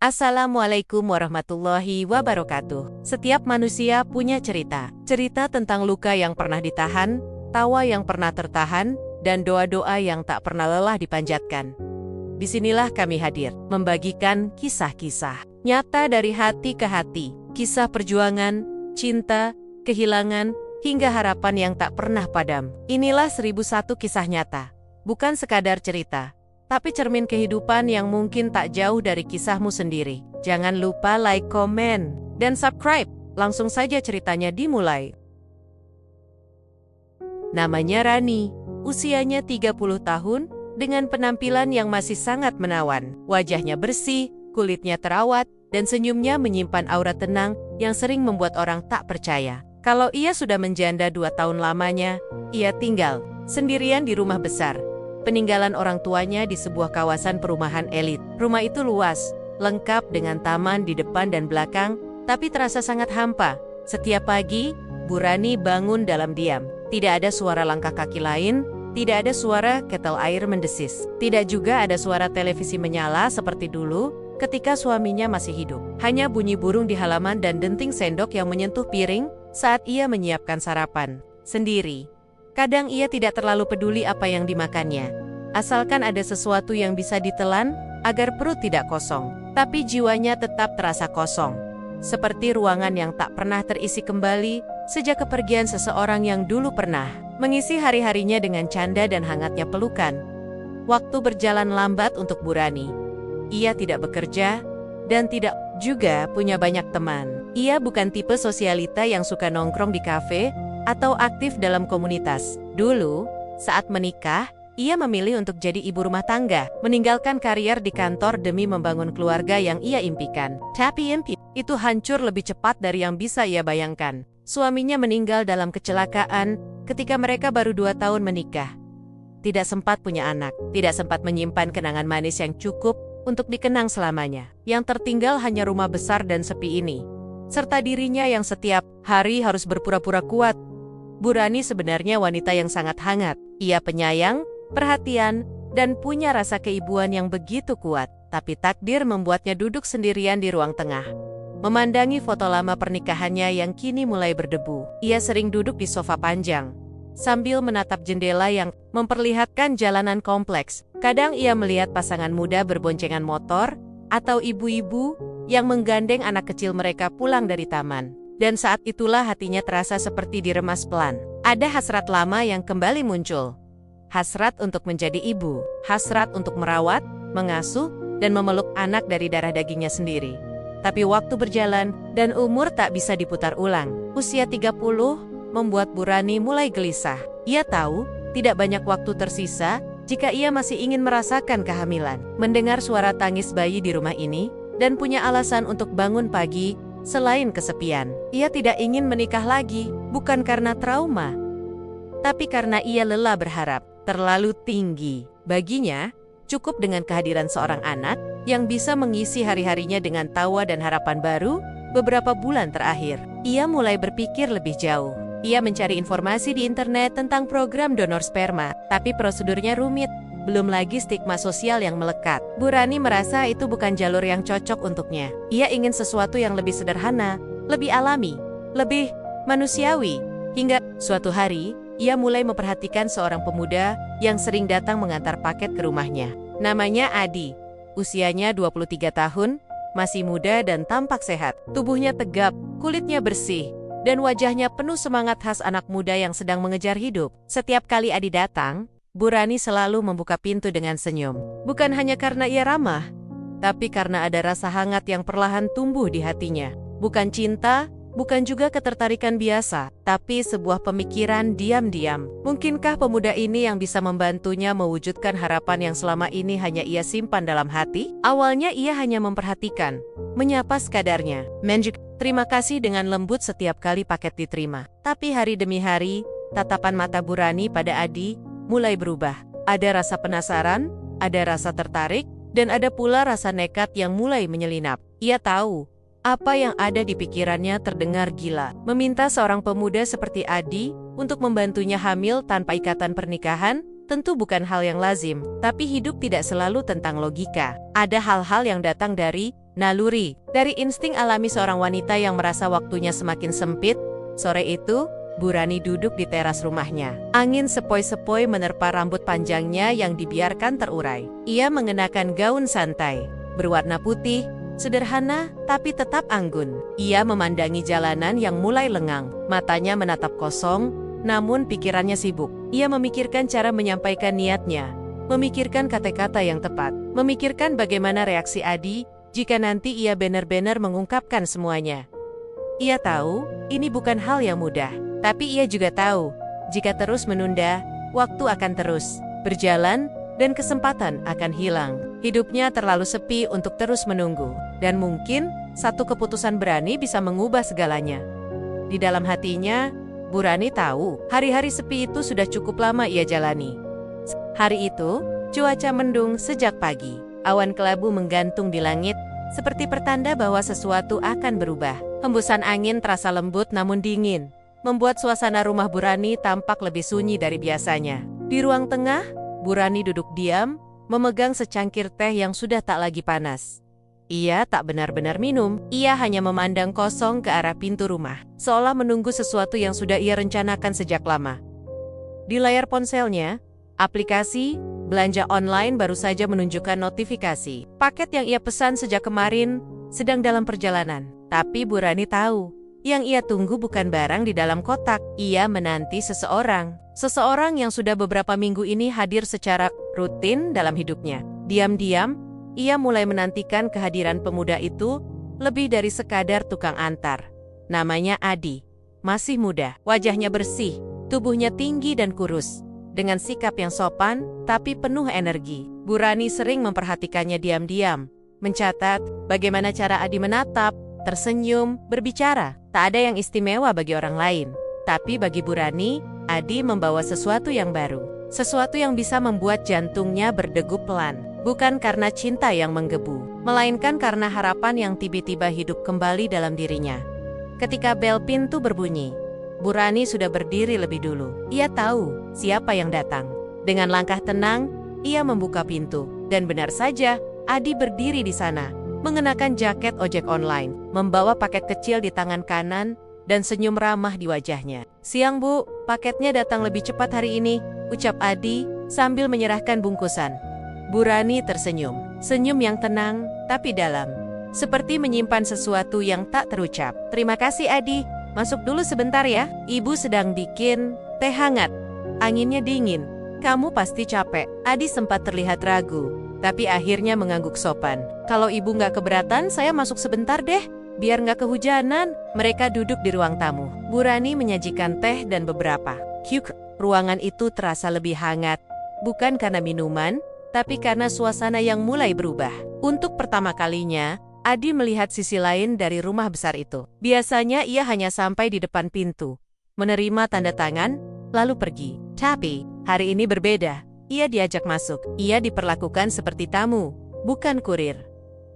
Assalamualaikum warahmatullahi wabarakatuh. Setiap manusia punya cerita. Cerita tentang luka yang pernah ditahan, tawa yang pernah tertahan, dan doa-doa yang tak pernah lelah dipanjatkan. Disinilah kami hadir, membagikan kisah-kisah nyata dari hati ke hati. Kisah perjuangan, cinta, kehilangan, hingga harapan yang tak pernah padam. Inilah 1001 kisah nyata. Bukan sekadar cerita, tapi cermin kehidupan yang mungkin tak jauh dari kisahmu sendiri. Jangan lupa like, komen, dan subscribe. Langsung saja ceritanya dimulai. Namanya Rani, usianya 30 tahun, dengan penampilan yang masih sangat menawan. Wajahnya bersih, kulitnya terawat, dan senyumnya menyimpan aura tenang yang sering membuat orang tak percaya. Kalau ia sudah menjanda 2 tahun lamanya, ia tinggal sendirian di rumah besar, peninggalan orang tuanya di sebuah kawasan perumahan elit. Rumah itu luas, lengkap dengan taman di depan dan belakang, tapi terasa sangat hampa. Setiap pagi, Bu Rani bangun dalam diam. Tidak ada suara langkah kaki lain, tidak ada suara ketel air mendesis. Tidak juga ada suara televisi menyala seperti dulu ketika suaminya masih hidup. Hanya bunyi burung di halaman dan denting sendok yang menyentuh piring saat ia menyiapkan sarapan sendiri. Kadang ia tidak terlalu peduli apa yang dimakannya, asalkan ada sesuatu yang bisa ditelan agar perut tidak kosong. Tapi jiwanya tetap terasa kosong, seperti ruangan yang tak pernah terisi kembali sejak kepergian seseorang yang dulu pernah mengisi hari-harinya dengan canda dan hangatnya pelukan. Waktu berjalan lambat untuk Bu Rani. Ia tidak bekerja dan tidak juga punya banyak teman. Ia bukan tipe sosialita yang suka nongkrong di kafe atau aktif dalam komunitas. Dulu, saat menikah, ia memilih untuk jadi ibu rumah tangga, meninggalkan karier di kantor demi membangun keluarga yang ia impikan. Tapi impi itu hancur lebih cepat dari yang bisa ia bayangkan. Suaminya meninggal dalam kecelakaan ketika mereka baru 2 tahun menikah. Tidak sempat punya anak, tidak sempat menyimpan kenangan manis yang cukup untuk dikenang selamanya. Yang tertinggal hanya rumah besar dan sepi ini, serta dirinya yang setiap hari harus berpura-pura kuat. Bu Rani sebenarnya wanita yang sangat hangat. Ia penyayang, perhatian, dan punya rasa keibuan yang begitu kuat. Tapi takdir membuatnya duduk sendirian di ruang tengah, memandangi foto lama pernikahannya yang kini mulai berdebu. Ia sering duduk di sofa panjang, sambil menatap jendela yang memperlihatkan jalanan kompleks. Kadang ia melihat pasangan muda berboncengan motor, atau ibu-ibu yang menggandeng anak kecil mereka pulang dari taman. Dan saat itulah hatinya terasa seperti diremas pelan. Ada hasrat lama yang kembali muncul. Hasrat untuk menjadi ibu, hasrat untuk merawat, mengasuh, dan memeluk anak dari darah dagingnya sendiri. Tapi waktu berjalan, dan umur tak bisa diputar ulang. Usia 30 membuat Bu Rani mulai gelisah. Ia tahu, tidak banyak waktu tersisa jika ia masih ingin merasakan kehamilan. Mendengar suara tangis bayi di rumah ini, dan punya alasan untuk bangun pagi, selain kesepian. Ia tidak ingin menikah lagi, bukan karena trauma, tapi karena ia lelah berharap terlalu tinggi. Baginya, cukup dengan kehadiran seorang anak yang bisa mengisi hari-harinya dengan tawa dan harapan baru. Beberapa bulan terakhir, ia mulai berpikir lebih jauh. Ia mencari informasi di internet tentang program donor sperma, tapi prosedurnya rumit. Belum lagi stigma sosial yang melekat. Bu Rani merasa itu bukan jalur yang cocok untuknya. Ia ingin sesuatu yang lebih sederhana, lebih alami, lebih manusiawi. Hingga suatu hari, ia mulai memperhatikan seorang pemuda yang sering datang mengantar paket ke rumahnya. Namanya Adi. Usianya 23 tahun, masih muda dan tampak sehat. Tubuhnya tegap, kulitnya bersih, dan wajahnya penuh semangat khas anak muda yang sedang mengejar hidup. Setiap kali Adi datang, Bu Rani selalu membuka pintu dengan senyum. Bukan hanya karena ia ramah, tapi karena ada rasa hangat yang perlahan tumbuh di hatinya. Bukan cinta, bukan juga ketertarikan biasa, tapi sebuah pemikiran diam-diam. Mungkinkah pemuda ini yang bisa membantunya mewujudkan harapan yang selama ini hanya ia simpan dalam hati? Awalnya ia hanya memperhatikan, menyapa sekadarnya, terima kasih dengan lembut setiap kali paket diterima. Tapi hari demi hari, tatapan mata Bu Rani pada Adi mulai berubah. Ada rasa penasaran, ada rasa tertarik, dan ada pula rasa nekat yang mulai menyelinap. Ia tahu, apa yang ada di pikirannya terdengar gila. Meminta seorang pemuda seperti Adi untuk membantunya hamil tanpa ikatan pernikahan, tentu bukan hal yang lazim. Tapi hidup tidak selalu tentang logika. Ada hal-hal yang datang dari Naluri, dari insting alami seorang wanita yang merasa waktunya semakin sempit, sore itu, Bu Rani duduk di teras rumahnya. Angin sepoi-sepoi menerpa rambut panjangnya yang dibiarkan terurai. Ia mengenakan gaun santai, berwarna putih, sederhana tapi tetap anggun. Ia memandangi jalanan yang mulai lengang. Matanya menatap kosong, namun pikirannya sibuk. Ia memikirkan cara menyampaikan niatnya, memikirkan kata-kata yang tepat, memikirkan bagaimana reaksi Adi jika nanti ia benar-benar mengungkapkan semuanya. Ia tahu, ini bukan hal yang mudah. Tapi ia juga tahu, jika terus menunda, waktu akan terus berjalan dan kesempatan akan hilang. Hidupnya terlalu sepi untuk terus menunggu. Dan mungkin, satu keputusan berani bisa mengubah segalanya. Di dalam hatinya, Bu Rani tahu, hari-hari sepi itu sudah cukup lama ia jalani. Hari itu, cuaca mendung sejak pagi. Awan kelabu menggantung di langit, seperti pertanda bahwa sesuatu akan berubah. Hembusan angin terasa lembut namun dingin, membuat suasana rumah Bu Rani tampak lebih sunyi dari biasanya. Di ruang tengah, Bu Rani duduk diam, memegang secangkir teh yang sudah tak lagi panas. Ia tak benar-benar minum, ia hanya memandang kosong ke arah pintu rumah, seolah menunggu sesuatu yang sudah ia rencanakan sejak lama. Di layar ponselnya, aplikasi belanja online baru saja menunjukkan notifikasi. Paket yang ia pesan sejak kemarin sedang dalam perjalanan. Tapi Bu Rani tahu, yang ia tunggu bukan barang di dalam kotak. Ia menanti seseorang. Seseorang yang sudah beberapa minggu ini hadir secara rutin dalam hidupnya. Diam-diam, ia mulai menantikan kehadiran pemuda itu lebih dari sekadar tukang antar. Namanya Adi. Masih muda, wajahnya bersih, tubuhnya tinggi dan kurus. Dengan sikap yang sopan, tapi penuh energi. Bu Rani sering memperhatikannya diam-diam. Mencatat bagaimana cara Adi menatap, tersenyum, berbicara. Tak ada yang istimewa bagi orang lain. Tapi bagi Bu Rani, Adi membawa sesuatu yang baru. Sesuatu yang bisa membuat jantungnya berdegup pelan. Bukan karena cinta yang menggebu, melainkan karena harapan yang tiba-tiba hidup kembali dalam dirinya. Ketika bel pintu berbunyi, Bu Rani sudah berdiri lebih dulu. Ia tahu siapa yang datang. Dengan langkah tenang, ia membuka pintu. Dan benar saja, Adi berdiri di sana, mengenakan jaket ojek online, membawa paket kecil di tangan kanan, dan senyum ramah di wajahnya. "Siang Bu, paketnya datang lebih cepat hari ini," ucap Adi sambil menyerahkan bungkusan. Bu Rani tersenyum, senyum yang tenang tapi dalam, seperti menyimpan sesuatu yang tak terucap. "Terima kasih Adi, masuk dulu sebentar ya, Ibu sedang bikin teh hangat. Anginnya dingin, kamu pasti capek." Adi sempat terlihat ragu, tapi akhirnya mengangguk sopan. "Kalau Ibu nggak keberatan, saya masuk sebentar deh, biar nggak kehujanan." Mereka duduk di ruang tamu. Bu Rani menyajikan teh dan beberapa Hyuk. Ruangan itu terasa lebih hangat, bukan karena minuman, tapi karena suasana yang mulai berubah. Untuk pertama kalinya, Adi melihat sisi lain dari rumah besar itu. Biasanya ia hanya sampai di depan pintu, menerima tanda tangan, lalu pergi. Tapi, hari ini berbeda. Ia diajak masuk. Ia diperlakukan seperti tamu, bukan kurir.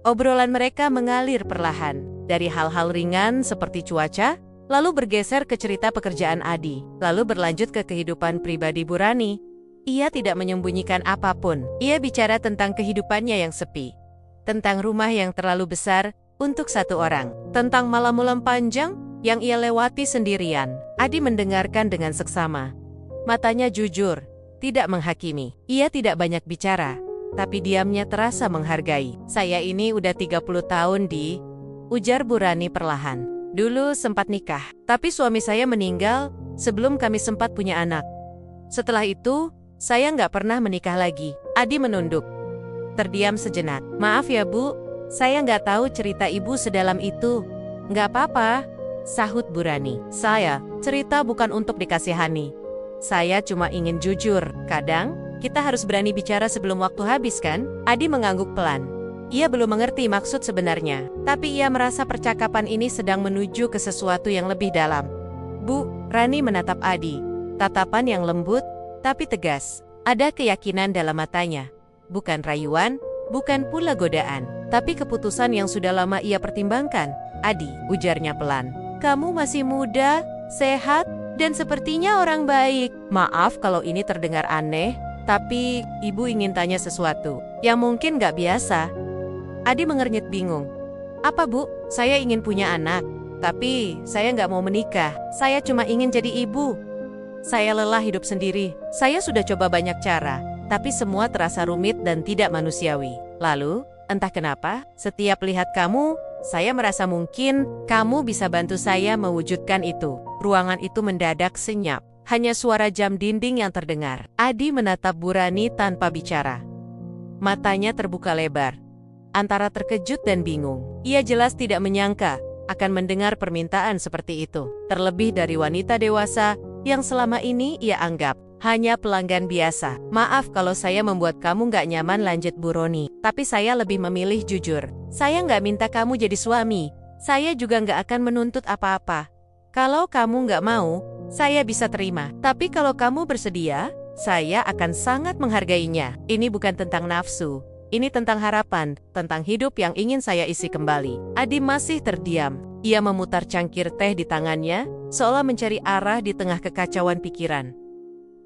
Obrolan mereka mengalir perlahan, dari hal-hal ringan seperti cuaca, lalu bergeser ke cerita pekerjaan Adi, lalu berlanjut ke kehidupan pribadi Bu Rani. Ia tidak menyembunyikan apapun. Ia bicara tentang kehidupannya yang sepi, tentang rumah yang terlalu besar untuk satu orang, tentang malam-malam panjang yang ia lewati sendirian. Adi mendengarkan dengan seksama. Matanya jujur, tidak menghakimi. Ia tidak banyak bicara, tapi diamnya terasa menghargai. "Saya ini udah 30 tahun Di," ujar Bu Rani perlahan. "Dulu sempat nikah, tapi suami saya meninggal sebelum kami sempat punya anak. Setelah itu, saya nggak pernah menikah lagi." Adi menunduk, terdiam sejenak. "Maaf ya Bu, saya nggak tahu cerita Ibu sedalam itu." "Nggak apa-apa," sahut Bu Rani. "Saya cerita bukan untuk dikasihani. Saya cuma ingin jujur. Kadang, kita harus berani bicara sebelum waktu habis kan?" Adi mengangguk pelan. Ia belum mengerti maksud sebenarnya, tapi ia merasa percakapan ini sedang menuju ke sesuatu yang lebih dalam. "Bu," Rani menatap Adi. Tatapan yang lembut, tapi tegas. Ada keyakinan dalam matanya. Bukan rayuan, bukan pula godaan, tapi keputusan yang sudah lama ia pertimbangkan. "Adi," ujarnya pelan, "kamu masih muda, sehat, dan sepertinya orang baik. Maaf kalau ini terdengar aneh, tapi Ibu ingin tanya sesuatu yang mungkin gak biasa." Adi mengernyit bingung. Apa Bu? Saya ingin punya anak. Tapi saya nggak mau menikah. Saya cuma ingin jadi ibu. Saya lelah hidup sendiri. Saya sudah coba banyak cara. Tapi semua terasa rumit dan tidak manusiawi. Lalu, entah kenapa, setiap lihat kamu, saya merasa mungkin kamu bisa bantu saya mewujudkan itu. Ruangan itu mendadak senyap. Hanya suara jam dinding yang terdengar. Adi menatap Bu Rani tanpa bicara. Matanya terbuka lebar, antara terkejut dan bingung. Ia jelas tidak menyangka akan mendengar permintaan seperti itu. Terlebih dari wanita dewasa yang selama ini ia anggap hanya pelanggan biasa. Maaf kalau saya membuat kamu nggak nyaman, lanjut Bu Roni. Tapi saya lebih memilih jujur. Saya nggak minta kamu jadi suami. Saya juga nggak akan menuntut apa-apa. Kalau kamu nggak mau, saya bisa terima. Tapi kalau kamu bersedia, saya akan sangat menghargainya. Ini bukan tentang nafsu. Ini tentang harapan, tentang hidup yang ingin saya isi kembali. Adi masih terdiam. Ia memutar cangkir teh di tangannya, seolah mencari arah di tengah kekacauan pikiran.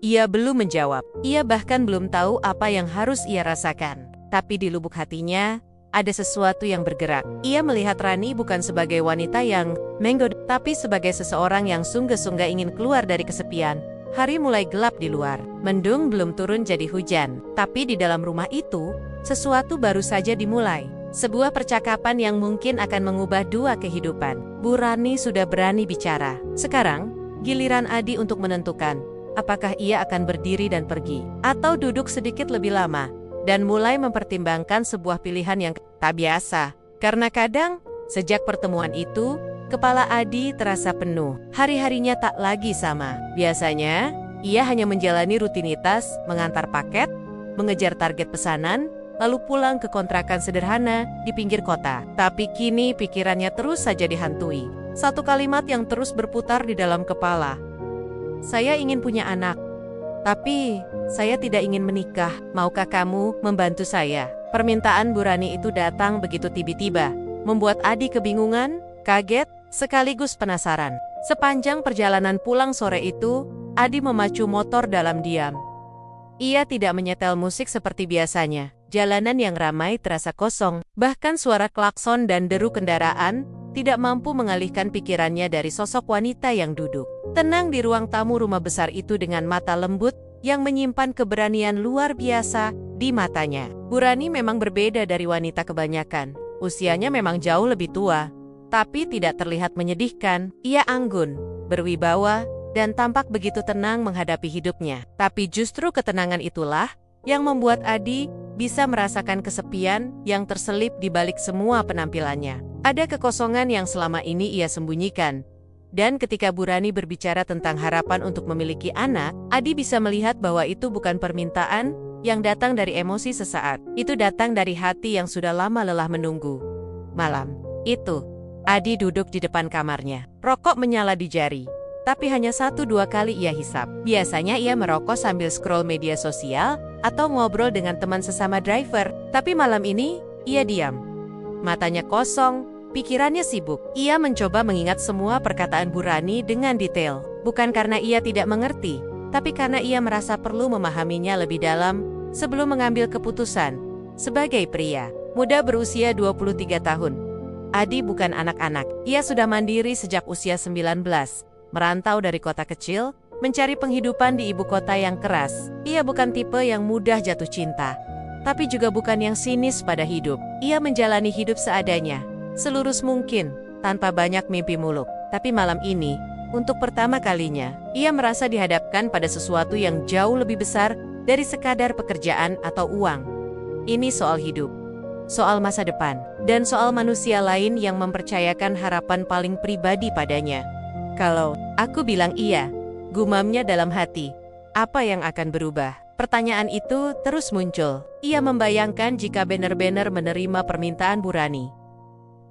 Ia belum menjawab. Ia bahkan belum tahu apa yang harus ia rasakan. Tapi di lubuk hatinya, ada sesuatu yang bergerak. Ia melihat Rani bukan sebagai wanita yang menggoda, tapi sebagai seseorang yang sungguh-sungguh ingin keluar dari kesepian. Hari mulai gelap di luar. Mendung belum turun jadi hujan. Tapi di dalam rumah itu, sesuatu baru saja dimulai. Sebuah percakapan yang mungkin akan mengubah dua kehidupan. Bu Rani sudah berani bicara. Sekarang, giliran Adi untuk menentukan apakah ia akan berdiri dan pergi, atau duduk sedikit lebih lama, dan mulai mempertimbangkan sebuah pilihan yang tak biasa. Karena kadang, sejak pertemuan itu, kepala Adi terasa penuh. Hari-harinya tak lagi sama. Biasanya, ia hanya menjalani rutinitas, mengantar paket, mengejar target pesanan, lalu pulang ke kontrakan sederhana di pinggir kota. Tapi kini pikirannya terus saja dihantui. Satu kalimat yang terus berputar di dalam kepala. Saya ingin punya anak, tapi saya tidak ingin menikah. Maukah kamu membantu saya? Permintaan Bu Rani itu datang begitu tiba-tiba, membuat Adi kebingungan, kaget, sekaligus penasaran. Sepanjang perjalanan pulang sore itu, Adi memacu motor dalam diam. Ia tidak menyetel musik seperti biasanya. Jalanan yang ramai terasa kosong, bahkan suara klakson dan deru kendaraan tidak mampu mengalihkan pikirannya dari sosok wanita yang duduk tenang di ruang tamu rumah besar itu dengan mata lembut yang menyimpan keberanian luar biasa di matanya. Bu Rani memang berbeda dari wanita kebanyakan. Usianya memang jauh lebih tua, tapi tidak terlihat menyedihkan. Ia anggun, berwibawa, dan tampak begitu tenang menghadapi hidupnya. Tapi justru ketenangan itulah yang membuat Adi bisa merasakan kesepian yang terselip di balik semua penampilannya. Ada kekosongan yang selama ini ia sembunyikan. Dan ketika Bu Rani berbicara tentang harapan untuk memiliki anak, Adi bisa melihat bahwa itu bukan permintaan yang datang dari emosi sesaat. Itu datang dari hati yang sudah lama lelah menunggu. Malam itu, Adi duduk di depan kamarnya. Rokok menyala di jari. Tapi hanya 1-2 kali ia hisap. Biasanya ia merokok sambil scroll media sosial atau ngobrol dengan teman sesama driver. Tapi malam ini, ia diam. Matanya kosong, pikirannya sibuk. Ia mencoba mengingat semua perkataan Bu Rani dengan detail. Bukan karena ia tidak mengerti, tapi karena ia merasa perlu memahaminya lebih dalam sebelum mengambil keputusan. Sebagai pria muda berusia 23 tahun, Adi bukan anak-anak. Ia sudah mandiri sejak usia 19. Merantau dari kota kecil, mencari penghidupan di ibu kota yang keras. Ia bukan tipe yang mudah jatuh cinta, tapi juga bukan yang sinis pada hidup. Ia menjalani hidup seadanya, selurus mungkin, tanpa banyak mimpi muluk. Tapi malam ini, untuk pertama kalinya, ia merasa dihadapkan pada sesuatu yang jauh lebih besar dari sekadar pekerjaan atau uang. Ini soal hidup, soal masa depan, dan soal manusia lain yang mempercayakan harapan paling pribadi padanya. Kalau aku bilang iya, gumamnya dalam hati, apa yang akan berubah? Pertanyaan itu terus muncul. Ia membayangkan jika benar-benar menerima permintaan Bu Rani.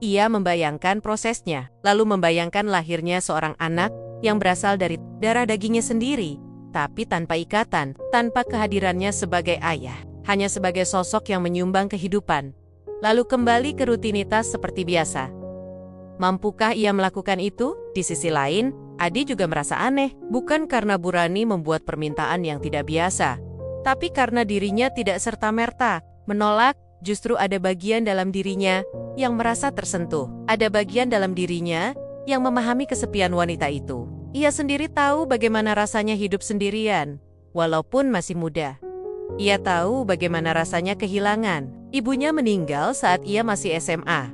Ia membayangkan prosesnya, lalu membayangkan lahirnya seorang anak yang berasal dari darah dagingnya sendiri, tapi tanpa ikatan, tanpa kehadirannya sebagai ayah, hanya sebagai sosok yang menyumbang kehidupan, lalu kembali ke rutinitas seperti biasa. Mampukah ia melakukan itu? Di sisi lain, Adi juga merasa aneh, bukan karena Bu Rani membuat permintaan yang tidak biasa, tapi karena dirinya tidak serta-merta menolak Justru ada bagian dalam dirinya yang merasa tersentuh. Ada bagian dalam dirinya yang memahami kesepian wanita itu. Ia sendiri tahu bagaimana rasanya hidup sendirian, walaupun masih muda. Ia tahu bagaimana rasanya kehilangan. Ibunya meninggal saat ia masih SMA.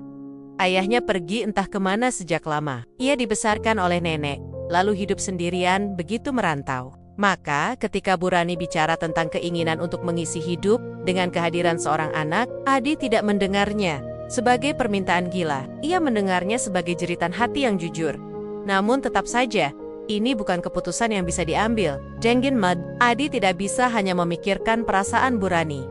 Ayahnya pergi entah kemana sejak lama. Ia dibesarkan oleh nenek, lalu hidup sendirian begitu merantau. Maka ketika Bu Rani bicara tentang keinginan untuk mengisi hidup dengan kehadiran seorang anak, Adi tidak mendengarnya sebagai permintaan gila. Ia mendengarnya sebagai jeritan hati yang jujur. Namun tetap saja, ini bukan keputusan yang bisa diambil. Jengin Mud, Adi tidak bisa hanya memikirkan perasaan Bu Rani.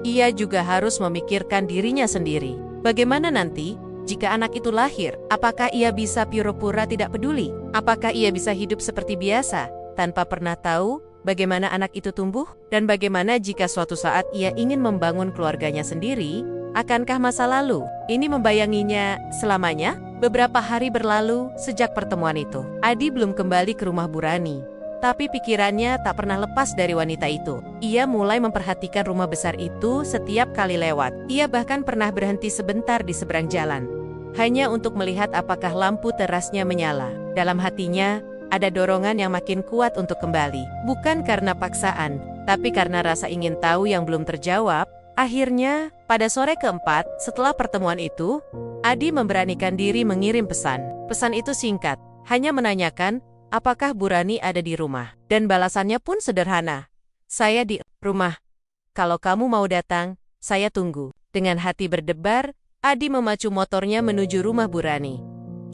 Ia juga harus memikirkan dirinya sendiri. Bagaimana nanti jika anak itu lahir? Apakah ia bisa pura-pura tidak peduli? Apakah ia bisa hidup seperti biasa tanpa pernah tahu bagaimana anak itu tumbuh? Dan bagaimana jika suatu saat ia ingin membangun keluarganya sendiri? Akankah masa lalu ini membayanginya selamanya? Beberapa hari berlalu sejak pertemuan itu. Adi belum kembali ke rumah Bu Rani, tapi pikirannya tak pernah lepas dari wanita itu. Ia mulai memperhatikan rumah besar itu setiap kali lewat. Ia bahkan pernah berhenti sebentar di seberang jalan, hanya untuk melihat apakah lampu terasnya menyala. Dalam hatinya, ada dorongan yang makin kuat untuk kembali. Bukan karena paksaan, tapi karena rasa ingin tahu yang belum terjawab. Akhirnya, pada sore keempat setelah pertemuan itu, Adi memberanikan diri mengirim pesan. Pesan itu singkat, hanya menanyakan apakah Bu Rani ada di rumah. Dan balasannya pun sederhana. Saya di rumah. Kalau kamu mau datang, saya tunggu. Dengan hati berdebar, Adi memacu motornya menuju rumah Bu Rani.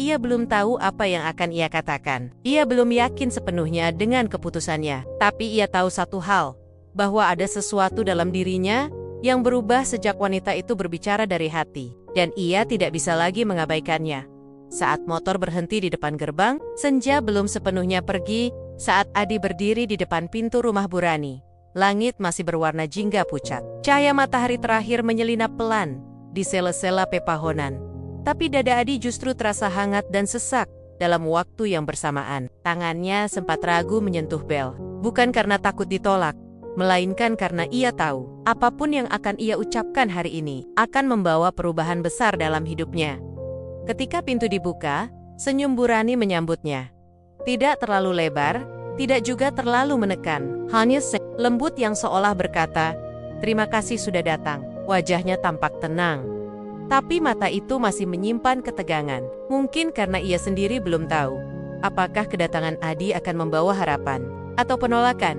Ia belum tahu apa yang akan ia katakan. Ia belum yakin sepenuhnya dengan keputusannya. Tapi ia tahu satu hal, bahwa ada sesuatu dalam dirinya yang berubah sejak wanita itu berbicara dari hati. Dan ia tidak bisa lagi mengabaikannya. Saat motor berhenti di depan gerbang, senja belum sepenuhnya pergi saat Adi berdiri di depan pintu rumah Bu Rani. Langit masih berwarna jingga pucat. Cahaya matahari terakhir menyelinap pelan di sela-sela pepohonan. Tapi dada Adi justru terasa hangat dan sesak dalam waktu yang bersamaan. Tangannya sempat ragu menyentuh bel. Bukan karena takut ditolak, melainkan karena ia tahu apapun yang akan ia ucapkan hari ini akan membawa perubahan besar dalam hidupnya. Ketika pintu dibuka, senyum Bu Rani menyambutnya. Tidak terlalu lebar, tidak juga terlalu menekan. Hanya lembut yang seolah berkata, "Terima kasih sudah datang." Wajahnya tampak tenang, tapi mata itu masih menyimpan ketegangan. Mungkin karena ia sendiri belum tahu apakah kedatangan Adi akan membawa harapan atau penolakan.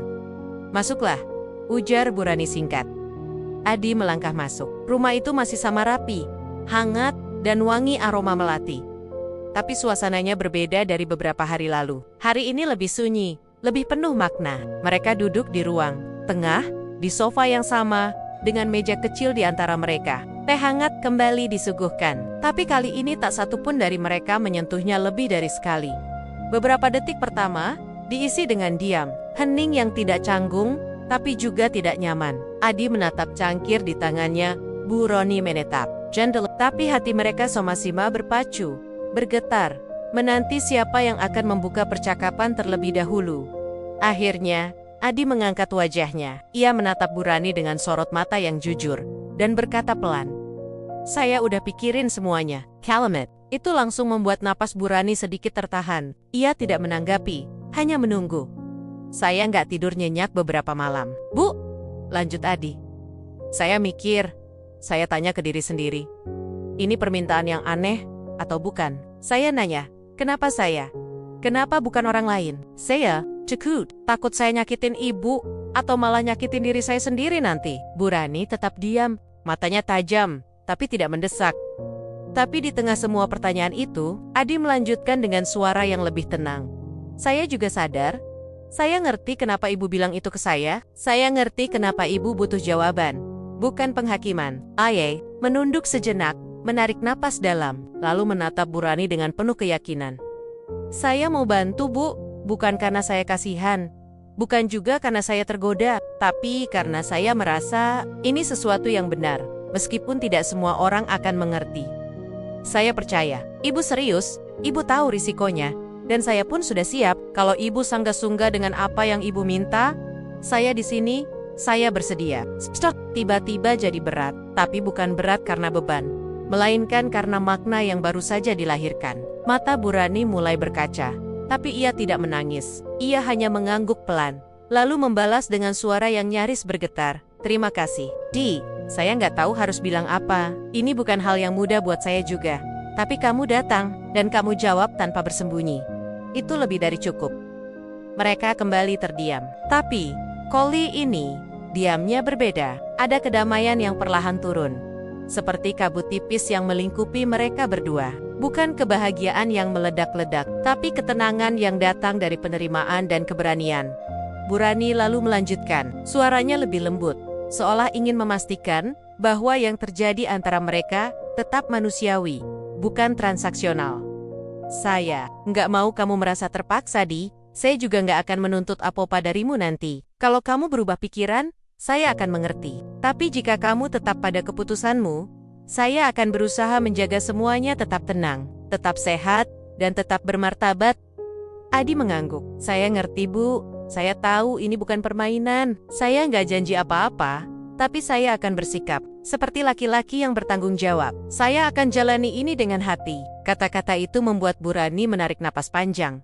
"Masuklah," ujar Bu Rani singkat. Adi melangkah masuk. Rumah itu masih sama rapi, hangat, dan wangi aroma melati. Tapi suasananya berbeda dari beberapa hari lalu. Hari ini lebih sunyi, lebih penuh makna. Mereka duduk di ruang tengah, di sofa yang sama, dengan meja kecil di antara mereka. Teh hangat kembali disuguhkan. Tapi kali ini tak satu pun dari mereka menyentuhnya lebih dari sekali. Beberapa detik pertama diisi dengan diam, hening yang tidak canggung, tapi juga tidak nyaman. Adi menatap cangkir di tangannya. Bu Rani menetap. Gentle, tapi hati mereka sama-sama berpacu, bergetar, menanti siapa yang akan membuka percakapan terlebih dahulu. Akhirnya, Adi mengangkat wajahnya. Ia menatap Bu Rani dengan sorot mata yang jujur, dan berkata pelan, "Saya udah pikirin semuanya." Kalimat itu langsung membuat napas Bu Rani sedikit tertahan. Ia tidak menanggapi, hanya menunggu. "Saya nggak tidur nyenyak beberapa malam." "Bu," lanjut Adi. "Saya mikir." Saya tanya ke diri sendiri, ini permintaan yang aneh atau bukan? Saya nanya, kenapa saya? Kenapa bukan orang lain? Saya takut saya nyakitin ibu atau malah nyakitin diri saya sendiri nanti. Bu Rani tetap diam, matanya tajam, tapi tidak mendesak. Tapi di tengah semua pertanyaan itu, Adi melanjutkan dengan suara yang lebih tenang. Saya juga sadar, saya ngerti kenapa ibu bilang itu ke saya. Saya ngerti kenapa ibu butuh jawaban, bukan penghakiman. Aye menunduk sejenak, menarik napas dalam, lalu menatap Bu Rani dengan penuh keyakinan. Saya mau bantu, Bu, bukan karena saya kasihan, bukan juga karena saya tergoda, tapi karena saya merasa ini sesuatu yang benar, meskipun tidak semua orang akan mengerti. Saya percaya, ibu serius, ibu tahu risikonya, dan saya pun sudah siap kalau ibu sanggah-sunggah dengan apa yang ibu minta. Saya di sini Saya bersedia. Stok tiba-tiba jadi berat, tapi bukan berat karena beban, melainkan karena makna yang baru saja dilahirkan. Mata Bu Rani mulai berkaca, tapi ia tidak menangis. Ia hanya mengangguk pelan, lalu membalas dengan suara yang nyaris bergetar. Terima kasih, Di. Saya nggak tahu harus bilang apa. Ini bukan hal yang mudah buat saya juga. Tapi kamu datang, dan kamu jawab tanpa bersembunyi. Itu lebih dari cukup. Mereka kembali terdiam. Tapi, kali ini, diamnya berbeda. Ada kedamaian yang perlahan turun. Seperti kabut tipis yang melingkupi mereka berdua. Bukan kebahagiaan yang meledak-ledak, tapi ketenangan yang datang dari penerimaan dan keberanian. Bu Rani lalu melanjutkan, suaranya lebih lembut, seolah ingin memastikan bahwa yang terjadi antara mereka tetap manusiawi, bukan transaksional. Saya nggak mau kamu merasa terpaksa, Di. Saya juga nggak akan menuntut apa-apa darimu nanti. Kalau kamu berubah pikiran, saya akan mengerti. Tapi jika kamu tetap pada keputusanmu, saya akan berusaha menjaga semuanya tetap tenang, tetap sehat, dan tetap bermartabat. Adi mengangguk. Saya ngerti, Bu. Saya tahu ini bukan permainan. Saya nggak janji apa-apa, tapi saya akan bersikap seperti laki-laki yang bertanggung jawab. Saya akan jalani ini dengan hati. Kata-kata itu membuat Bu Rani menarik napas panjang.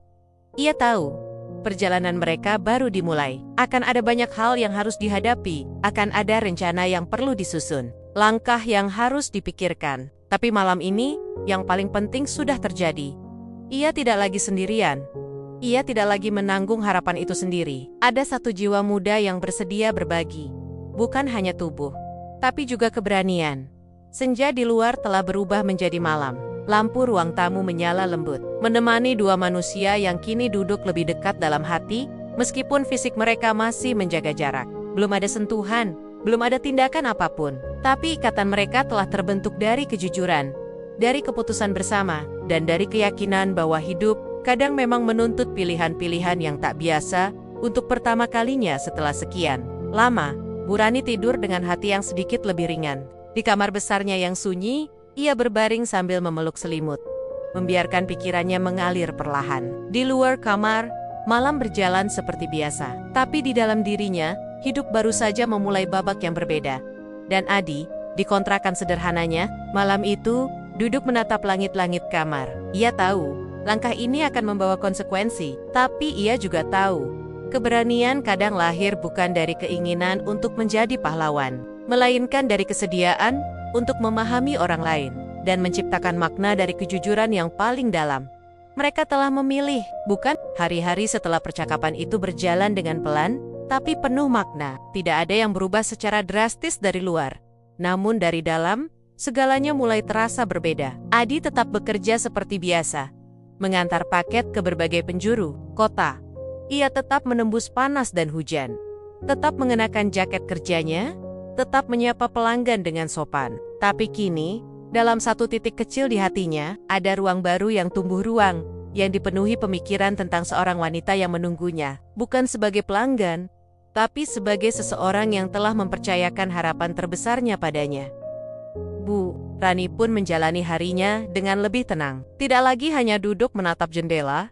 Ia tahu, perjalanan mereka baru dimulai. Akan ada banyak hal yang harus dihadapi, akan ada rencana yang perlu disusun, langkah yang harus dipikirkan. Tapi malam ini, yang paling penting sudah terjadi. Ia tidak lagi sendirian. Ia tidak lagi menanggung harapan itu sendiri. Ada satu jiwa muda yang bersedia berbagi. Bukan hanya tubuh, tapi juga keberanian. Senja di luar telah berubah menjadi malam. Lampu ruang tamu menyala lembut, menemani dua manusia yang kini duduk lebih dekat dalam hati, meskipun fisik mereka masih menjaga jarak. Belum ada sentuhan, belum ada tindakan apapun, tapi ikatan mereka telah terbentuk dari kejujuran, dari keputusan bersama, dan dari keyakinan bahwa hidup kadang memang menuntut pilihan-pilihan yang tak biasa untuk pertama kalinya setelah sekian lama. Bu Rani tidur dengan hati yang sedikit lebih ringan. Di kamar besarnya yang sunyi, ia berbaring sambil memeluk selimut, membiarkan pikirannya mengalir perlahan. Di luar kamar, malam berjalan seperti biasa. Tapi di dalam dirinya, hidup baru saja memulai babak yang berbeda. Dan Adi, di kontrakan sederhananya, malam itu, duduk menatap langit-langit kamar. Ia tahu, langkah ini akan membawa konsekuensi. Tapi ia juga tahu, keberanian kadang lahir bukan dari keinginan untuk menjadi pahlawan, melainkan dari kesediaan untuk memahami orang lain, dan menciptakan makna dari kejujuran yang paling dalam. Mereka telah memilih, bukan? Hari-hari setelah percakapan itu berjalan dengan pelan, tapi penuh makna. Tidak ada yang berubah secara drastis dari luar. Namun dari dalam, segalanya mulai terasa berbeda. Adi tetap bekerja seperti biasa, mengantar paket ke berbagai penjuru kota. Ia tetap menembus panas dan hujan, tetap mengenakan jaket kerjanya, tetap menyapa pelanggan dengan sopan. Tapi kini, dalam satu titik kecil di hatinya, ada ruang baru yang tumbuh ruang, yang dipenuhi pemikiran tentang seorang wanita yang menunggunya. Bukan sebagai pelanggan, tapi sebagai seseorang yang telah mempercayakan harapan terbesarnya padanya. Bu Rani pun menjalani harinya dengan lebih tenang. Tidak lagi hanya duduk menatap jendela,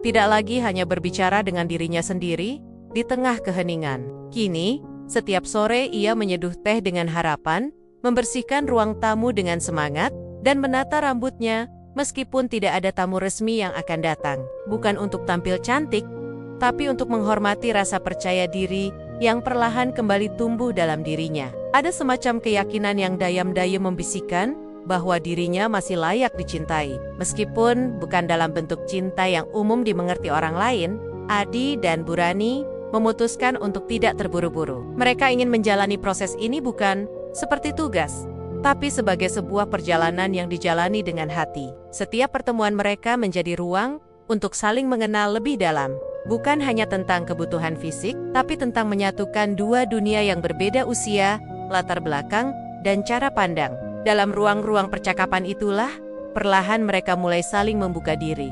tidak lagi hanya berbicara dengan dirinya sendiri, di tengah keheningan. Kini, setiap sore ia menyeduh teh dengan harapan, membersihkan ruang tamu dengan semangat, dan menata rambutnya, meskipun tidak ada tamu resmi yang akan datang. Bukan untuk tampil cantik, tapi untuk menghormati rasa percaya diri yang perlahan kembali tumbuh dalam dirinya. Ada semacam keyakinan yang dayam-dayam membisikkan bahwa dirinya masih layak dicintai. Meskipun bukan dalam bentuk cinta yang umum dimengerti orang lain, Adi dan Bu Rani memutuskan untuk tidak terburu-buru. Mereka ingin menjalani proses ini bukan seperti tugas, tapi sebagai sebuah perjalanan yang dijalani dengan hati. Setiap pertemuan mereka menjadi ruang untuk saling mengenal lebih dalam. Bukan hanya tentang kebutuhan fisik, tapi tentang menyatukan dua dunia yang berbeda usia, latar belakang, dan cara pandang. Dalam ruang-ruang percakapan itulah, perlahan mereka mulai saling membuka diri.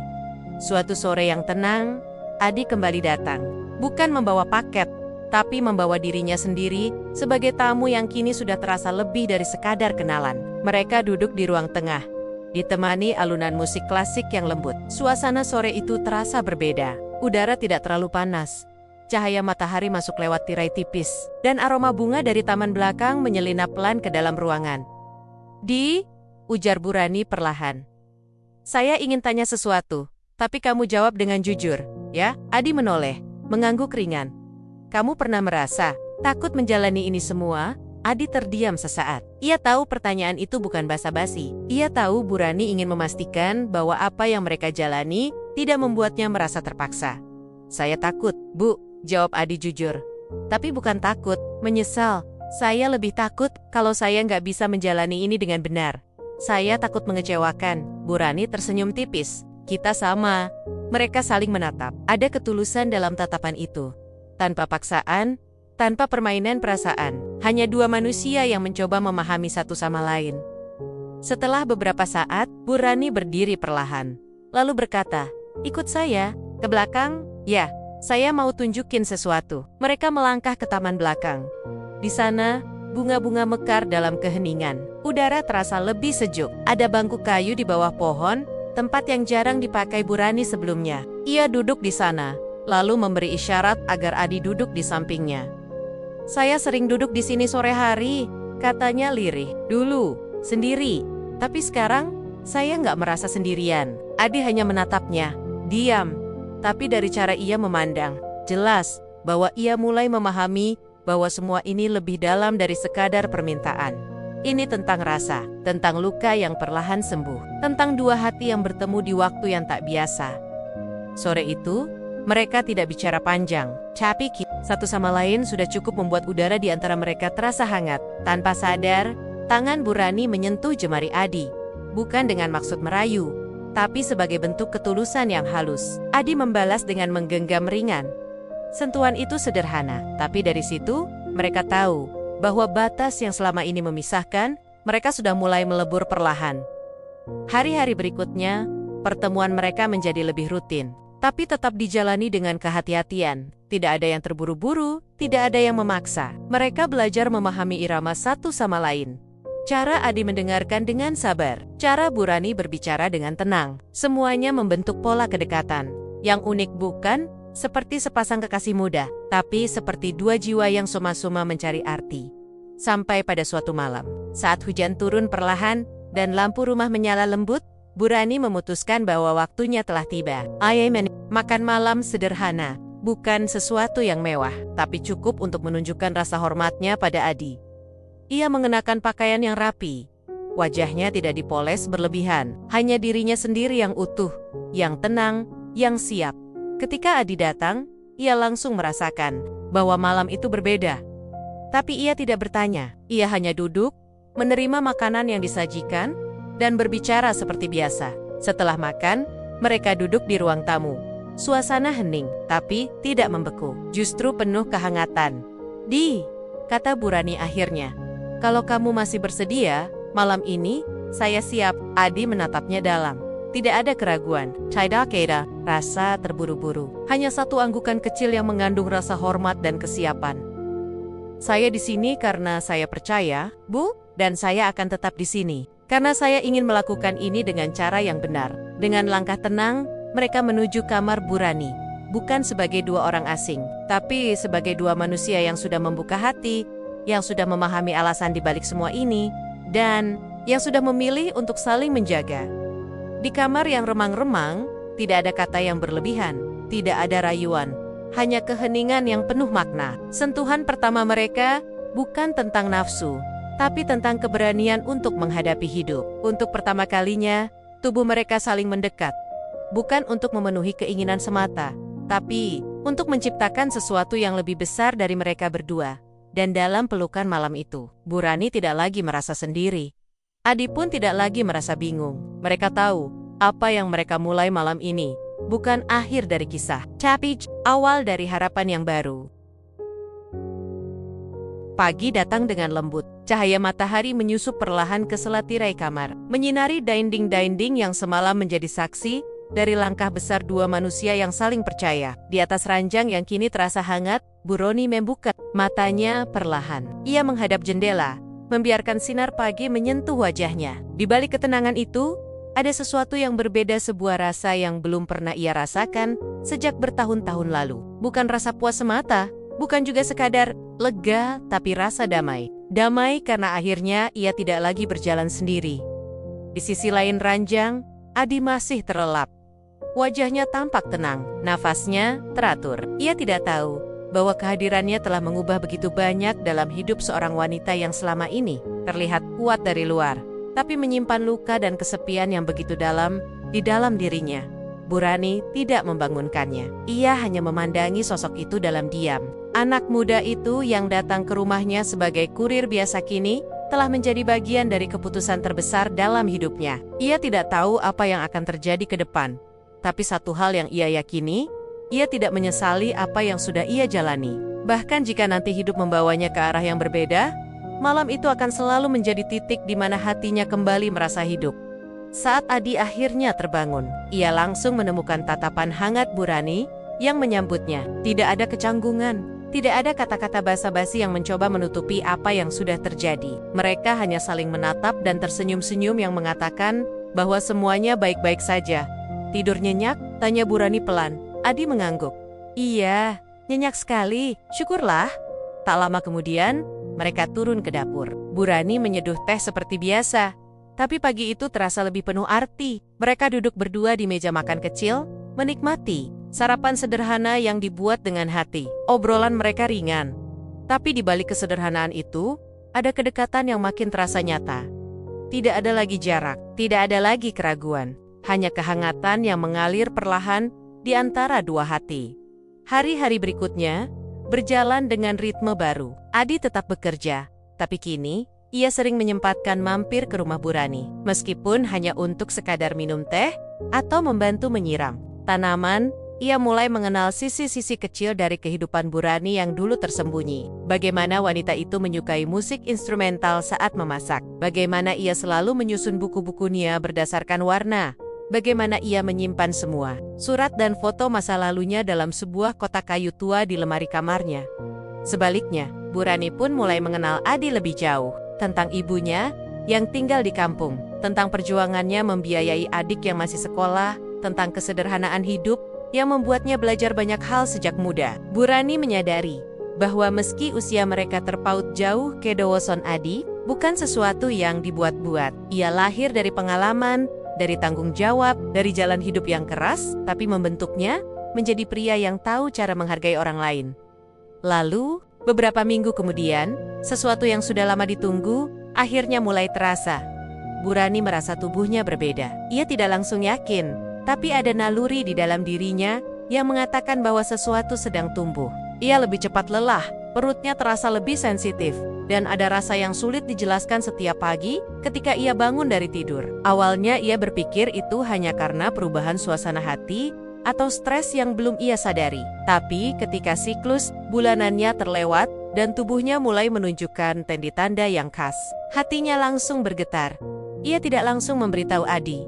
Suatu sore yang tenang, Adi kembali datang. Bukan membawa paket, tapi membawa dirinya sendiri sebagai tamu yang kini sudah terasa lebih dari sekadar kenalan. Mereka duduk di ruang tengah, ditemani alunan musik klasik yang lembut. Suasana sore itu terasa berbeda. Udara tidak terlalu panas, cahaya matahari masuk lewat tirai tipis, dan aroma bunga dari taman belakang menyelinap pelan ke dalam ruangan. "Di," ujar Burani perlahan. "Saya ingin tanya sesuatu, tapi kamu jawab dengan jujur, ya?" Adi menoleh, mengangguk ringan. "Kamu pernah merasa takut menjalani ini semua?" Adi terdiam sesaat. Ia tahu pertanyaan itu bukan basa-basi. Ia tahu Burani ingin memastikan bahwa apa yang mereka jalani tidak membuatnya merasa terpaksa. "Saya takut, Bu," jawab Adi jujur. "Tapi bukan takut, menyesal. Saya lebih takut kalau saya nggak bisa menjalani ini dengan benar. Saya takut mengecewakan." Burani tersenyum tipis. "Kita sama." Mereka saling menatap. Ada ketulusan dalam tatapan itu. Tanpa paksaan, tanpa permainan perasaan. Hanya dua manusia yang mencoba memahami satu sama lain. Setelah beberapa saat, Burani berdiri perlahan. Lalu berkata, "Ikut saya, ke belakang." "Ya, saya mau tunjukin sesuatu." Mereka melangkah ke taman belakang. Di sana, bunga-bunga mekar dalam keheningan. Udara terasa lebih sejuk. Ada bangku kayu di bawah pohon, tempat yang jarang dipakai Burani sebelumnya. Ia duduk di sana, lalu memberi isyarat agar Adi duduk di sampingnya. "Saya sering duduk di sini sore hari," katanya lirih. "Dulu, sendiri. Tapi sekarang, saya nggak merasa sendirian." Adi hanya menatapnya, diam. Tapi dari cara ia memandang, jelas bahwa ia mulai memahami bahwa semua ini lebih dalam dari sekadar permintaan. Ini tentang rasa, tentang luka yang perlahan sembuh, tentang dua hati yang bertemu di waktu yang tak biasa. Sore itu, mereka tidak bicara panjang, tapi satu sama lain sudah cukup membuat udara di antara mereka terasa hangat. Tanpa sadar, tangan Burani menyentuh jemari Adi. Bukan dengan maksud merayu, tapi sebagai bentuk ketulusan yang halus. Adi membalas dengan menggenggam ringan. Sentuhan itu sederhana, tapi dari situ, mereka tahu bahwa batas yang selama ini memisahkan, mereka sudah mulai melebur perlahan. Hari-hari berikutnya, pertemuan mereka menjadi lebih rutin. Tapi tetap dijalani dengan kehati-hatian. Tidak ada yang terburu-buru, tidak ada yang memaksa. Mereka belajar memahami irama satu sama lain. Cara Adi mendengarkan dengan sabar, cara Burani berbicara dengan tenang. Semuanya membentuk pola kedekatan. Yang unik bukan seperti sepasang kekasih muda, tapi seperti dua jiwa yang soma-soma mencari arti. Sampai pada suatu malam, saat hujan turun perlahan dan lampu rumah menyala lembut, Burani memutuskan bahwa waktunya telah tiba. Makan malam sederhana, bukan sesuatu yang mewah, tapi cukup untuk menunjukkan rasa hormatnya pada Adi. Ia mengenakan pakaian yang rapi. Wajahnya tidak dipoles berlebihan, hanya dirinya sendiri yang utuh, yang tenang, yang siap. Ketika Adi datang, ia langsung merasakan bahwa malam itu berbeda. Tapi ia tidak bertanya, ia hanya duduk, menerima makanan yang disajikan, dan berbicara seperti biasa. Setelah makan, mereka duduk di ruang tamu. Suasana hening, tapi tidak membeku. Justru penuh kehangatan. "Di," kata Burani akhirnya. "Kalau kamu masih bersedia, malam ini, saya siap." Adi menatapnya dalam. Tidak ada keraguan, tidak ada rasa terburu-buru. Hanya satu anggukan kecil yang mengandung rasa hormat dan kesiapan. "Saya di sini karena saya percaya, Bu, dan saya akan tetap di sini. Karena saya ingin melakukan ini dengan cara yang benar." Dengan langkah tenang, mereka menuju kamar Burani. Bukan sebagai dua orang asing, tapi sebagai dua manusia yang sudah membuka hati, yang sudah memahami alasan di balik semua ini, dan yang sudah memilih untuk saling menjaga. Di kamar yang remang-remang, tidak ada kata yang berlebihan, tidak ada rayuan, hanya keheningan yang penuh makna. Sentuhan pertama mereka bukan tentang nafsu, tapi tentang keberanian untuk menghadapi hidup. Untuk pertama kalinya, tubuh mereka saling mendekat. Bukan untuk memenuhi keinginan semata, tapi untuk menciptakan sesuatu yang lebih besar dari mereka berdua. Dan dalam pelukan malam itu, Burani tidak lagi merasa sendiri. Adi pun tidak lagi merasa bingung. Mereka tahu, apa yang mereka mulai malam ini bukan akhir dari kisah, tapi awal dari harapan yang baru. Pagi datang dengan lembut. Cahaya matahari menyusup perlahan ke sela tirai kamar, menyinari dinding-dinding yang semalam menjadi saksi dari langkah besar dua manusia yang saling percaya. Di atas ranjang yang kini terasa hangat, Burani membuka matanya perlahan. Ia menghadap jendela, membiarkan sinar pagi menyentuh wajahnya. Di balik ketenangan itu, ada sesuatu yang berbeda, sebuah rasa yang belum pernah ia rasakan sejak bertahun-tahun lalu. Bukan rasa puas semata, bukan juga sekadar lega, tapi rasa damai. Damai karena akhirnya ia tidak lagi berjalan sendiri. Di sisi lain ranjang, Adi masih terlelap. Wajahnya tampak tenang, nafasnya teratur. Ia tidak tahu bahwa kehadirannya telah mengubah begitu banyak dalam hidup seorang wanita yang selama ini terlihat kuat dari luar, tapi menyimpan luka dan kesepian yang begitu dalam di dalam dirinya. Bu Rani tidak membangunkannya. Ia hanya memandangi sosok itu dalam diam. Anak muda itu yang datang ke rumahnya sebagai kurir biasa kini telah menjadi bagian dari keputusan terbesar dalam hidupnya. Ia tidak tahu apa yang akan terjadi ke depan. Tapi satu hal yang ia yakini, ia tidak menyesali apa yang sudah ia jalani. Bahkan jika nanti hidup membawanya ke arah yang berbeda, malam itu akan selalu menjadi titik di mana hatinya kembali merasa hidup. Saat Adi akhirnya terbangun, ia langsung menemukan tatapan hangat Bu Rani yang menyambutnya. Tidak ada kecanggungan, tidak ada kata-kata basa-basi yang mencoba menutupi apa yang sudah terjadi. Mereka hanya saling menatap dan tersenyum-senyum yang mengatakan bahwa semuanya baik-baik saja. Tidur nyenyak? Tanya Bu Rani pelan. Adi mengangguk. Iya, nyenyak sekali, syukurlah. Tak lama kemudian, mereka turun ke dapur. Bu Rani menyeduh teh seperti biasa. Tapi pagi itu terasa lebih penuh arti. Mereka duduk berdua di meja makan kecil, menikmati sarapan sederhana yang dibuat dengan hati. Obrolan mereka ringan. Tapi di balik kesederhanaan itu, ada kedekatan yang makin terasa nyata. Tidak ada lagi jarak, tidak ada lagi keraguan. Hanya kehangatan yang mengalir perlahan di antara dua hati. Hari-hari berikutnya berjalan dengan ritme baru. Adi tetap bekerja, tapi kini ia sering menyempatkan mampir ke rumah Bu Rani, meskipun hanya untuk sekadar minum teh atau membantu menyiram tanaman. Ia mulai mengenal sisi-sisi kecil dari kehidupan Bu Rani yang dulu tersembunyi. Bagaimana wanita itu menyukai musik instrumental saat memasak. Bagaimana ia selalu menyusun buku-bukunya berdasarkan warna. Bagaimana ia menyimpan semua surat dan foto masa lalunya dalam sebuah kotak kayu tua di lemari kamarnya. Sebaliknya, Bu Rani pun mulai mengenal Adi lebih jauh. Tentang ibunya yang tinggal di kampung, tentang perjuangannya membiayai adik yang masih sekolah, tentang kesederhanaan hidup yang membuatnya belajar banyak hal sejak muda. Bu Rani menyadari bahwa meski usia mereka terpaut jauh kedawasan Adi, bukan sesuatu yang dibuat-buat. Ia lahir dari pengalaman, dari tanggung jawab, dari jalan hidup yang keras, tapi membentuknya menjadi pria yang tahu cara menghargai orang lain. Lalu, beberapa minggu kemudian, sesuatu yang sudah lama ditunggu, akhirnya mulai terasa. Bu Rani merasa tubuhnya berbeda. Ia tidak langsung yakin, tapi ada naluri di dalam dirinya yang mengatakan bahwa sesuatu sedang tumbuh. Ia lebih cepat lelah, perutnya terasa lebih sensitif, dan ada rasa yang sulit dijelaskan setiap pagi ketika ia bangun dari tidur. Awalnya ia berpikir itu hanya karena perubahan suasana hati atau stres yang belum ia sadari. Tapi ketika siklus bulanannya terlewat dan tubuhnya mulai menunjukkan tanda-tanda yang khas, hatinya langsung bergetar. Ia tidak langsung memberitahu Adi.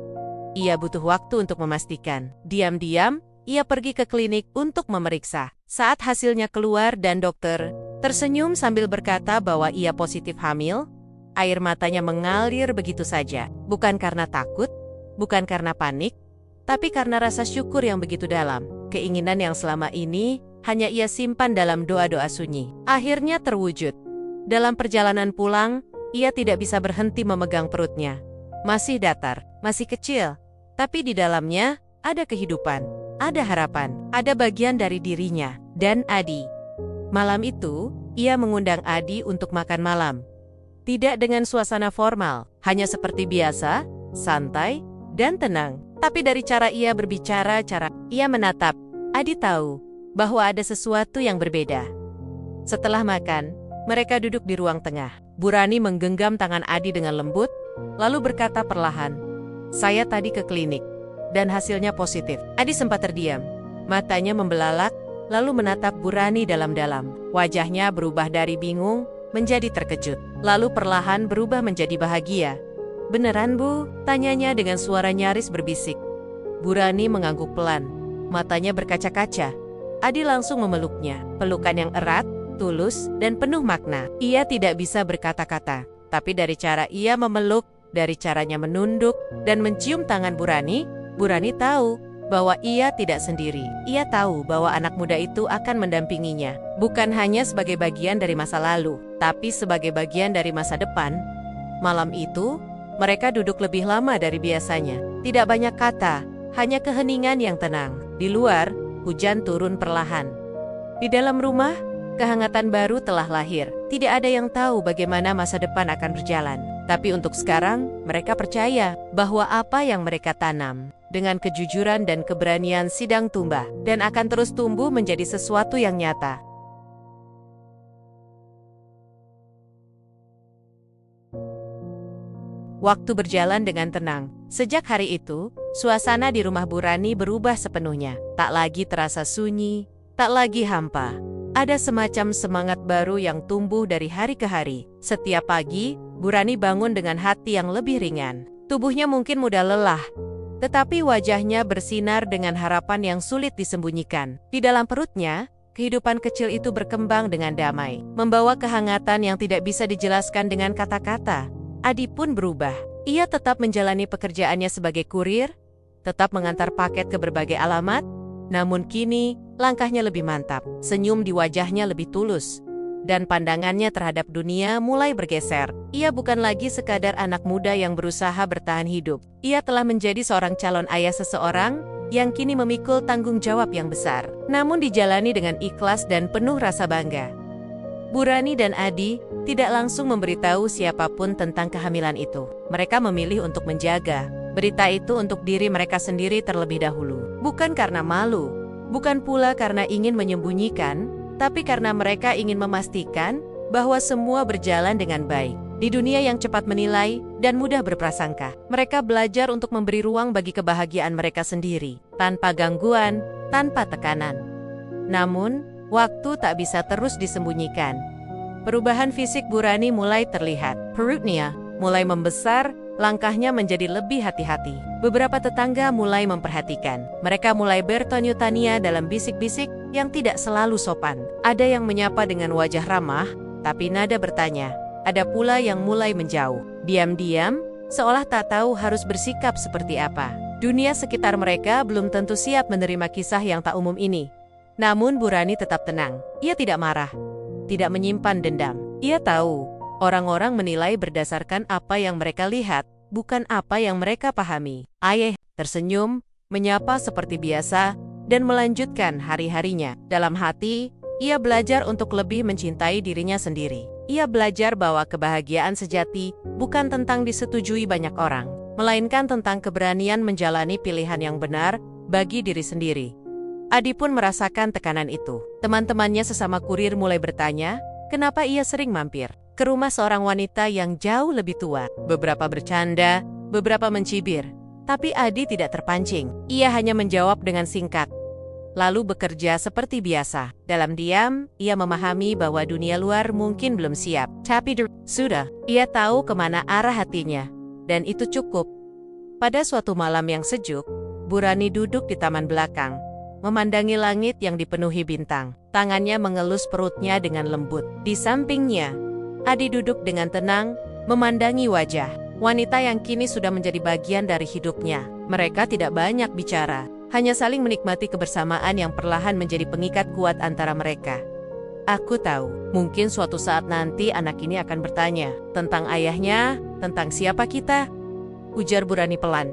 Ia butuh waktu untuk memastikan. Diam-diam, ia pergi ke klinik untuk memeriksa. Saat hasilnya keluar dan dokter tersenyum sambil berkata bahwa ia positif hamil, air matanya mengalir begitu saja. Bukan karena takut, bukan karena panik, tapi karena rasa syukur yang begitu dalam. Keinginan yang selama ini hanya ia simpan dalam doa-doa sunyi, akhirnya terwujud. Dalam perjalanan pulang, ia tidak bisa berhenti memegang perutnya. Masih datar, masih kecil, tapi di dalamnya ada kehidupan, ada harapan, ada bagian dari dirinya dan Adi. Malam itu, ia mengundang Adi untuk makan malam. Tidak dengan suasana formal, hanya seperti biasa, santai, dan tenang. Tapi dari cara ia berbicara, cara ia menatap, Adi tahu bahwa ada sesuatu yang berbeda. Setelah makan, mereka duduk di ruang tengah. Bu Rani menggenggam tangan Adi dengan lembut, lalu berkata perlahan, "Saya tadi ke klinik, dan hasilnya positif." Adi sempat terdiam. Matanya membelalak, lalu menatap Bu Rani dalam-dalam. Wajahnya berubah dari bingung menjadi terkejut, lalu perlahan berubah menjadi bahagia. "Beneran, Bu?" tanyanya dengan suara nyaris berbisik. Bu Rani mengangguk pelan, matanya berkaca-kaca. Adi langsung memeluknya, pelukan yang erat, tulus, dan penuh makna. Ia tidak bisa berkata-kata, tapi dari cara ia memeluk, dari caranya menunduk, dan mencium tangan Bu Rani tahu bahwa ia tidak sendiri. Ia tahu bahwa anak muda itu akan mendampinginya, bukan hanya sebagai bagian dari masa lalu, tapi sebagai bagian dari masa depan. Malam itu, mereka duduk lebih lama dari biasanya. Tidak banyak kata, hanya keheningan yang tenang. Di luar, hujan turun perlahan. Di dalam rumah, kehangatan baru telah lahir. Tidak ada yang tahu bagaimana masa depan akan berjalan. Tapi untuk sekarang, mereka percaya bahwa apa yang mereka tanam dengan kejujuran dan keberanian sidang tumbuh dan akan terus tumbuh menjadi sesuatu yang nyata. Waktu berjalan dengan tenang. Sejak hari itu, suasana di rumah Bu Rani berubah sepenuhnya. Tak lagi terasa sunyi, tak lagi hampa. Ada semacam semangat baru yang tumbuh dari hari ke hari. Setiap pagi, Bu Rani bangun dengan hati yang lebih ringan. Tubuhnya mungkin mudah lelah, tetapi wajahnya bersinar dengan harapan yang sulit disembunyikan. Di dalam perutnya, kehidupan kecil itu berkembang dengan damai, membawa kehangatan yang tidak bisa dijelaskan dengan kata-kata. Adi pun berubah. Ia tetap menjalani pekerjaannya sebagai kurir, tetap mengantar paket ke berbagai alamat, namun kini langkahnya lebih mantap, senyum di wajahnya lebih tulus, dan pandangannya terhadap dunia mulai bergeser. Ia bukan lagi sekadar anak muda yang berusaha bertahan hidup. Ia telah menjadi seorang calon ayah seseorang yang kini memikul tanggung jawab yang besar, namun dijalani dengan ikhlas dan penuh rasa bangga. Bu Rani dan Adi tidak langsung memberitahu siapapun tentang kehamilan itu. Mereka memilih untuk menjaga berita itu untuk diri mereka sendiri terlebih dahulu. Bukan karena malu, bukan pula karena ingin menyembunyikan, tapi karena mereka ingin memastikan bahwa semua berjalan dengan baik. Di dunia yang cepat menilai dan mudah berprasangka, mereka belajar untuk memberi ruang bagi kebahagiaan mereka sendiri, tanpa gangguan, tanpa tekanan. Namun, waktu tak bisa terus disembunyikan. Perubahan fisik Bu Rani mulai terlihat. Perutnya mulai membesar, langkahnya menjadi lebih hati-hati. Beberapa tetangga mulai memperhatikan. Mereka mulai bertanya-tanya dalam bisik-bisik yang tidak selalu sopan. Ada yang menyapa dengan wajah ramah, tapi nada bertanya. Ada pula yang mulai menjauh. Diam-diam, seolah tak tahu harus bersikap seperti apa. Dunia sekitar mereka belum tentu siap menerima kisah yang tak umum ini. Namun Bu Rani tetap tenang. Ia tidak marah, tidak menyimpan dendam. Ia tahu, orang-orang menilai berdasarkan apa yang mereka lihat, bukan apa yang mereka pahami. Ayah tersenyum, menyapa seperti biasa, dan melanjutkan hari-harinya. Dalam hati, ia belajar untuk lebih mencintai dirinya sendiri. Ia belajar bahwa kebahagiaan sejati bukan tentang disetujui banyak orang, melainkan tentang keberanian menjalani pilihan yang benar bagi diri sendiri. Adi pun merasakan tekanan itu. Teman-temannya sesama kurir mulai bertanya, kenapa ia sering mampir ke rumah seorang wanita yang jauh lebih tua. Beberapa bercanda, beberapa mencibir. Tapi Adi tidak terpancing. Ia hanya menjawab dengan singkat, lalu bekerja seperti biasa. Dalam diam, ia memahami bahwa dunia luar mungkin belum siap. Tapi sudah, ia tahu kemana arah hatinya. Dan itu cukup. Pada suatu malam yang sejuk, Bu Rani duduk di taman belakang, memandangi langit yang dipenuhi bintang. Tangannya mengelus perutnya dengan lembut. Di sampingnya, Adi duduk dengan tenang, memandangi wajah wanita yang kini sudah menjadi bagian dari hidupnya. Mereka tidak banyak bicara, hanya saling menikmati kebersamaan yang perlahan menjadi pengikat kuat antara mereka. Aku tahu, mungkin suatu saat nanti anak ini akan bertanya tentang ayahnya, tentang siapa kita, ujar Bu Rani pelan.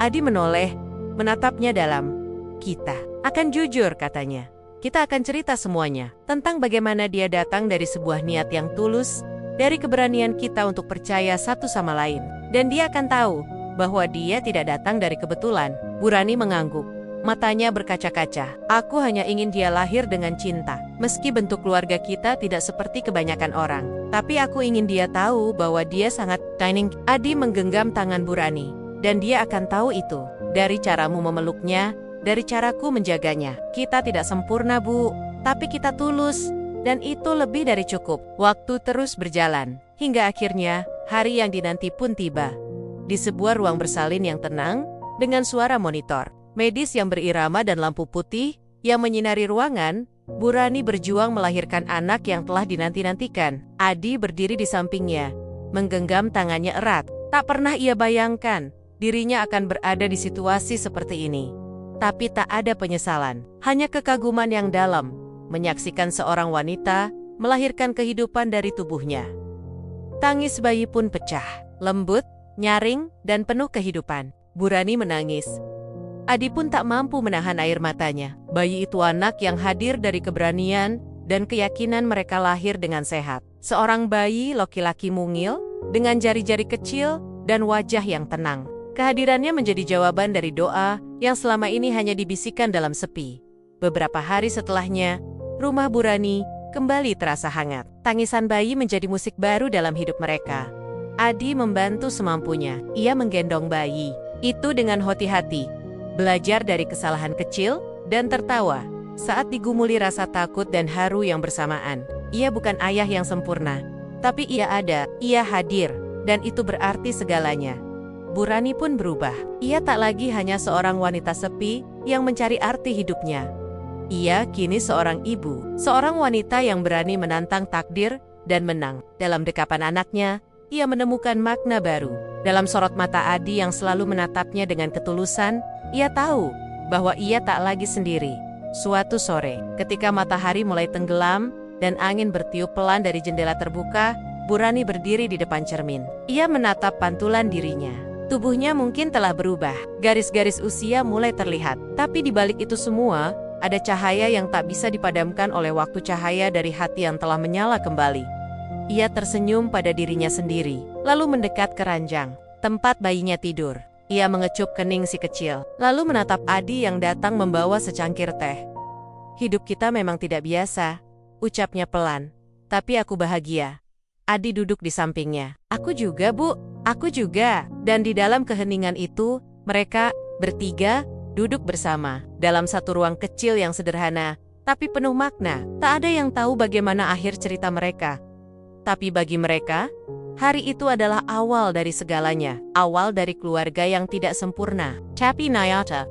Adi menoleh, menatapnya dalam. Kita akan jujur, katanya. Kita akan cerita semuanya tentang bagaimana dia datang dari sebuah niat yang tulus, dari keberanian kita untuk percaya satu sama lain. Dan dia akan tahu bahwa dia tidak datang dari kebetulan. Bu Rani mengangguk, matanya berkaca-kaca. Aku hanya ingin dia lahir dengan cinta. Meski bentuk keluarga kita tidak seperti kebanyakan orang, tapi aku ingin dia tahu bahwa dia sangat tiny. Adi menggenggam tangan Bu Rani, dan dia akan tahu itu dari caramu memeluknya, dari caraku menjaganya. Kita tidak sempurna, Bu, tapi kita tulus, dan itu lebih dari cukup. Waktu terus berjalan, hingga akhirnya hari yang dinanti pun tiba. Di sebuah ruang bersalin yang tenang, dengan suara monitor medis yang berirama dan lampu putih yang menyinari ruangan, Bu Rani berjuang melahirkan anak yang telah dinanti-nantikan. Adi berdiri di sampingnya, menggenggam tangannya erat. Tak pernah ia bayangkan dirinya akan berada di situasi seperti ini. tapi tak ada penyesalan. Hanya kekaguman yang dalam, menyaksikan seorang wanita melahirkan kehidupan dari tubuhnya. Tangis bayi pun pecah, lembut, nyaring, dan penuh kehidupan. Burani menangis. Adi pun tak mampu menahan air matanya. Bayi itu anak yang hadir dari keberanian dan keyakinan mereka lahir dengan sehat. Seorang bayi laki-laki mungil, dengan jari-jari kecil dan wajah yang tenang. Kehadirannya menjadi jawaban dari doa yang selama ini hanya dibisikkan dalam sepi. Beberapa hari setelahnya, rumah Burani kembali terasa hangat. Tangisan bayi menjadi musik baru dalam hidup mereka. Adi membantu semampunya. Ia menggendong bayi itu dengan hati-hati, belajar dari kesalahan kecil, dan tertawa saat digumuli rasa takut dan haru yang bersamaan. Ia bukan ayah yang sempurna, tapi ia ada, ia hadir, dan itu berarti segalanya. Burani pun berubah. Ia tak lagi hanya seorang wanita sepi yang mencari arti hidupnya. Ia kini seorang ibu, seorang wanita yang berani menantang takdir dan menang. Dalam dekapan anaknya, ia menemukan makna baru. Dalam sorot mata Adi yang selalu menatapnya dengan ketulusan, ia tahu bahwa ia tak lagi sendiri. Suatu sore, ketika matahari mulai tenggelam dan angin bertiup pelan dari jendela terbuka, Burani berdiri di depan cermin. Ia menatap pantulan dirinya. Tubuhnya mungkin telah berubah, garis-garis usia mulai terlihat. Tapi di balik itu semua, ada cahaya yang tak bisa dipadamkan oleh waktu, cahaya dari hati yang telah menyala kembali. Ia tersenyum pada dirinya sendiri, lalu mendekat ke ranjang, tempat bayinya tidur. Ia mengecup kening si kecil, lalu menatap Adi yang datang membawa secangkir teh. "Hidup kita memang tidak biasa," ucapnya pelan. "Tapi aku bahagia." Adi duduk di sampingnya. "Aku juga, Bu. Aku juga." Dan di dalam keheningan itu, mereka bertiga duduk bersama dalam satu ruang kecil yang sederhana, tapi penuh makna. Tak ada yang tahu bagaimana akhir cerita mereka. Tapi bagi mereka, hari itu adalah awal dari segalanya. Awal dari keluarga yang tidak sempurna. Tapi Nayata